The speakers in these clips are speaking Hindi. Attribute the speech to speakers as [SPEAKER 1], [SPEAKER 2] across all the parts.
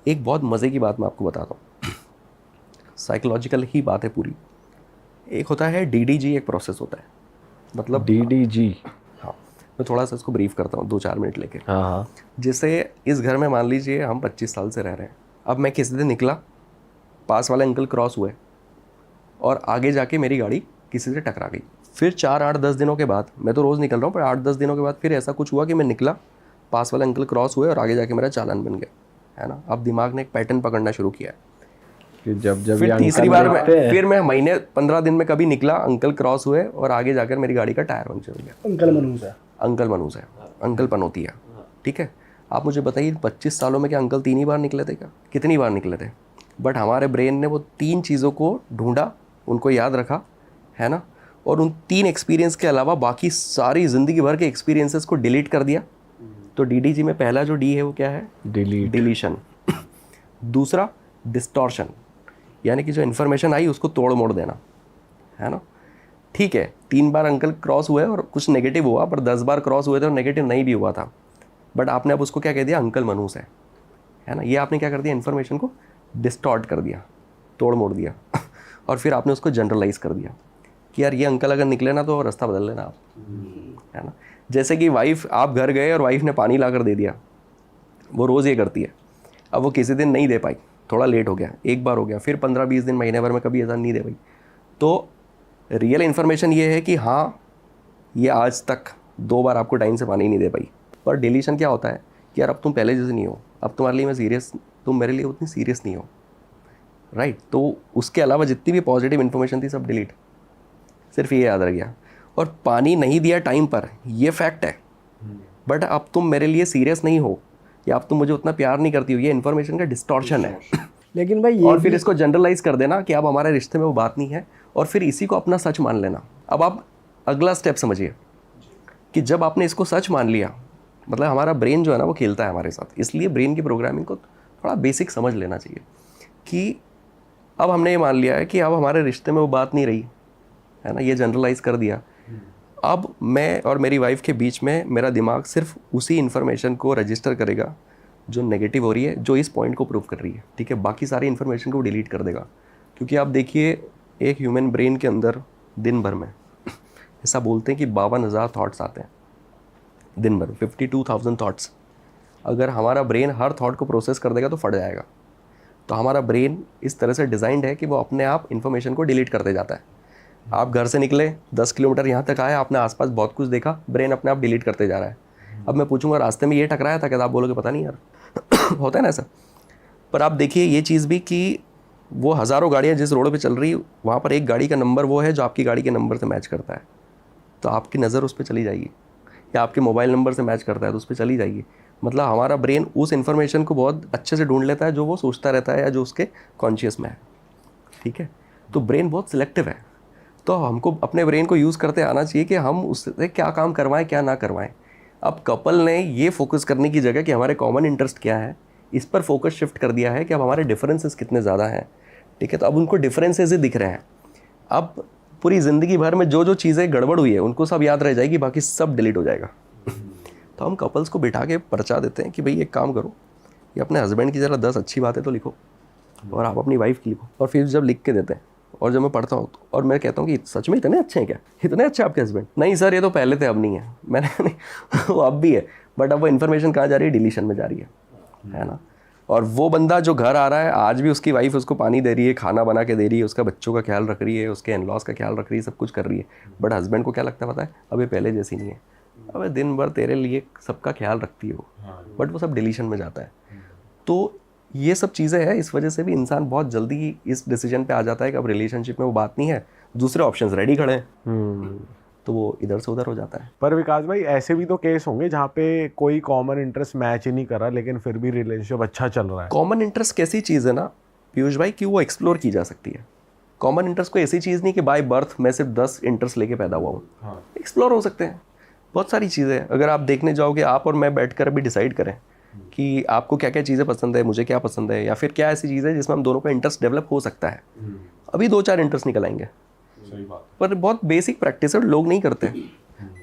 [SPEAKER 1] एक बहुत मज़े की बात मैं आपको बताता हूँ, साइकोलॉजिकल ही बात है पूरी। एक होता है DDG, एक प्रोसेस होता है, मतलब
[SPEAKER 2] DDG।
[SPEAKER 1] हाँ, मैं थोड़ा सा इसको ब्रीफ करता हूँ 2-4 मिनट लेके।
[SPEAKER 2] हाँ हाँ।
[SPEAKER 1] जैसे इस घर में मान लीजिए हम 25 साल से रह रहे हैं। अब मैं किसी दिन निकला, पास वाले अंकल क्रॉस हुए और आगे जाके मेरी गाड़ी किसी से टकरा गई। फिर 4-8-10 दिनों के बाद, मैं तो रोज़ निकल रहा हूँ, पर 8-10 दिनों के बाद फिर ऐसा कुछ हुआ कि मैं निकला, पास वाले अंकल क्रॉस हुए और आगे जाके मेरा चालान बन गया, है ना। अब दिमाग ने एक पैटर्न पकड़ना शुरू किया है
[SPEAKER 2] कि जब जब
[SPEAKER 1] फिर
[SPEAKER 2] ये
[SPEAKER 1] तीसरी
[SPEAKER 2] अंकल
[SPEAKER 1] बार
[SPEAKER 2] देखते हैं,
[SPEAKER 1] फिर मैं महीने 15 दिन में कभी निकला, अंकल क्रॉस हुए और आगे जाकर मेरी गाड़ी का टायर पंक्चर हो गया। अंकल मनूस है, अंकल पनौती है, ठीक है। आप मुझे बताइए 25 सालों में क्या अंकल 3 ही बार निकले थे क्या? कितनी बार निकले थे? बट हमारे ब्रेन ने वो 3 चीज़ों को ढूंढा, उनको याद रखा, है ना, और उन 3 एक्सपीरियंस के अलावा बाकी सारी ज़िंदगी भर के एक्सपीरियंसेस को डिलीट कर दिया। तो DDG में पहला जो D है वो क्या है?
[SPEAKER 2] डिलीट।
[SPEAKER 1] डिलीशन। दूसरा डिस्टॉर्शन, यानी कि जो इन्फॉर्मेशन आई उसको तोड़ मोड़ देना, है ना। ठीक है, 3 बार अंकल क्रॉस हुए और कुछ नेगेटिव हुआ, पर 10 बार क्रॉस हुए थे और नेगेटिव नहीं भी हुआ था, बट आपने अब उसको क्या कह दिया? अंकल मनूस है ना। ये आपने क्या कर दिया? इन्फॉर्मेशन को डिस्टॉर्ट कर दिया, तोड़ मोड़ दिया और फिर आपने उसको जनरलाइज कर दिया कि यार ये अंकल अगर निकले ना तो रास्ता बदल लेना आप, है ना। जैसे कि वाइफ, आप घर गए और वाइफ ने पानी ला कर दे दिया, वो रोज़ ये करती है। अब वो किसी दिन नहीं दे पाई, थोड़ा लेट हो गया, एक बार हो गया, फिर 15-20 दिन, महीने भर में कभी ऐसा नहीं दे पाई, तो रियल इन्फॉर्मेशन ये है कि हाँ, ये आज तक 2 बार आपको टाइम से पानी नहीं दे पाई। पर डिलीशन क्या होता है कि यार अब तुम पहले जैसे नहीं हो, अब तुम्हारे लिए मैं सीरियस, तुम मेरे लिए उतनी सीरियस नहीं हो, राइट। तो उसके अलावा जितनी भी पॉजिटिव इन्फॉर्मेशन थी सब डिलीट, सिर्फ ये याद रह गया। और पानी नहीं दिया टाइम पर, ये फैक्ट है, बट अब तुम मेरे लिए सीरियस नहीं हो या अब तुम मुझे उतना प्यार नहीं करती हो, ये इन्फॉर्मेशन का डिस्टॉर्शन है।
[SPEAKER 3] लेकिन भाई ये
[SPEAKER 1] और फिर इसको जनरलाइज कर देना कि अब हमारे रिश्ते में वो बात नहीं है, और फिर इसी को अपना सच मान लेना। अब आप अगला स्टेप समझिए कि जब आपने इसको सच मान लिया, मतलब हमारा ब्रेन जो है ना वो खेलता है हमारे साथ, इसलिए ब्रेन की प्रोग्रामिंग को थोड़ा बेसिक समझ लेना चाहिए कि अब हमने ये मान लिया है कि अब हमारे रिश्ते में वो बात नहीं रही, है ना, ये जनरलाइज कर दिया। अब मैं और मेरी वाइफ के बीच में मेरा दिमाग सिर्फ उसी इन्फॉर्मेशन को रजिस्टर करेगा जो नेगेटिव हो रही है, जो इस पॉइंट को प्रूव कर रही है, ठीक है। बाकी सारी इन्फॉर्मेशन को डिलीट कर देगा, क्योंकि आप देखिए एक ह्यूमन ब्रेन के अंदर दिन भर में ऐसा बोलते हैं कि 52,000 थाट्स आते हैं दिन भर, 52,000 थाट्स। अगर हमारा ब्रेन हर थाट को प्रोसेस कर देगा तो फट जाएगा। तो हमारा ब्रेन इस तरह से डिज़ाइंड है कि वो अपने आप इन्फॉर्मेशन को डिलीट करते जाता है। आप घर से निकले, 10 किलोमीटर यहाँ तक आए, आपने आसपास बहुत कुछ देखा, ब्रेन अपने आप डिलीट करते जा रहा है। अब मैं पूछूंगा रास्ते में ये टकराया था क्या? आप बोलोगे पता नहीं यार होता है ना ऐसा। पर आप देखिए ये चीज़ भी कि वो हज़ारों गाड़ियाँ जिस रोड पे चल रही, वहाँ पर एक गाड़ी का नंबर वो है जो आपकी गाड़ी के नंबर से मैच करता है, तो आपकी नज़र उस पर चली जाएगी, या आपके मोबाइल नंबर से मैच करता है तो उस पर चली जाएगी। मतलब हमारा ब्रेन उस इन्फॉर्मेशन को बहुत अच्छे से ढूंढ लेता है जो वो सोचता रहता है या जो उसके कॉन्शियस में है, ठीक है। तो ब्रेन बहुत सिलेक्टिव है, तो हमको अपने ब्रेन को यूज़ करते आना चाहिए कि हम उससे क्या काम करवाएं क्या ना करवाएं। अब कपल ने ये फोकस करने की जगह कि हमारे कॉमन इंटरेस्ट क्या है, इस पर फोकस शिफ्ट कर दिया है कि अब हमारे डिफरेंसेस कितने ज़्यादा हैं, ठीक है। तो अब उनको डिफरेंसेस ही दिख रहे हैं। अब पूरी ज़िंदगी भर में जो जो चीज़ें गड़बड़ हुई है उनको सब याद रह जाएगी, बाकी सब डिलीट हो जाएगा। तो हम कपल्स को बिठा के पर्चा देते हैं कि भाई एक काम करो, ये अपने हस्बैंड की ज़रा 10 अच्छी बातें तो लिखो और आप अपनी वाइफ की लिखो। और फिर जब लिख के देते हैं और जब मैं पढ़ता हूँ और मैं कहता हूँ कि सच में इतने अच्छे हैं क्या, इतने अच्छे आपके हस्बैंड? नहीं सर, ये तो पहले थे अब नहीं है। मैंने नहीं वो अब भी है, बट अब वो इन्फॉर्मेशन कहाँ जा रही है? डिलीशन में जा रही है ना। और वो बंदा जो घर आ रहा है आज भी उसकी वाइफ उसको पानी दे रही है, खाना बना के दे रही है, उसका बच्चों का ख्याल रख रही है, उसके इन-लॉज का ख्याल रख रही है, सब कुछ कर रही है, बट हस्बैंड को क्या लगता है पता है? अब ये पहले जैसी नहीं है, अब दिन भर तेरे लिए सबका ख्याल रखती हो, बट वो सब डिलीशन में जाता है। तो ये सब चीज़ें हैं, इस वजह से भी इंसान बहुत जल्दी इस डिसीजन पे आ जाता है कि अब रिलेशनशिप में वो बात नहीं है, दूसरे ऑप्शंस रेडी खड़े हैं, तो वो इधर से उधर हो जाता है।
[SPEAKER 2] पर विकास भाई ऐसे भी तो केस होंगे जहाँ पे कोई कॉमन इंटरेस्ट मैच ही नहीं कर रहा लेकिन फिर भी रिलेशनशिप अच्छा चल रहा है।
[SPEAKER 1] कॉमन इंटरेस्ट कैसी चीज़ है ना पीयूष भाई कि वो एक्सप्लोर की जा सकती है। कॉमन इंटरेस्ट कोई ऐसी चीज़ नहीं कि बाय बर्थ मैं सिर्फ 10 इंटरेस्ट लेके पैदा हुआ हूँ, एक्सप्लोर हो सकते हैं बहुत सारी चीज़ें। अगर आप देखने जाओगे, आप और मैं बैठकर अभी डिसाइड करें कि आपको क्या क्या चीज़ें पसंद है, मुझे क्या पसंद है, या फिर क्या ऐसी चीज़ है जिसमें हम दोनों का इंटरेस्ट डेवलप हो सकता है, अभी 2-4 इंटरेस्ट निकल आएंगे। पर बहुत बेसिक प्रैक्टिस है, लोग नहीं करते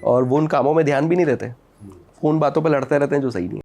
[SPEAKER 1] और वो उन कामों में ध्यान भी नहीं देते, उन बातों पर लड़ते रहते हैं जो सही नहीं है।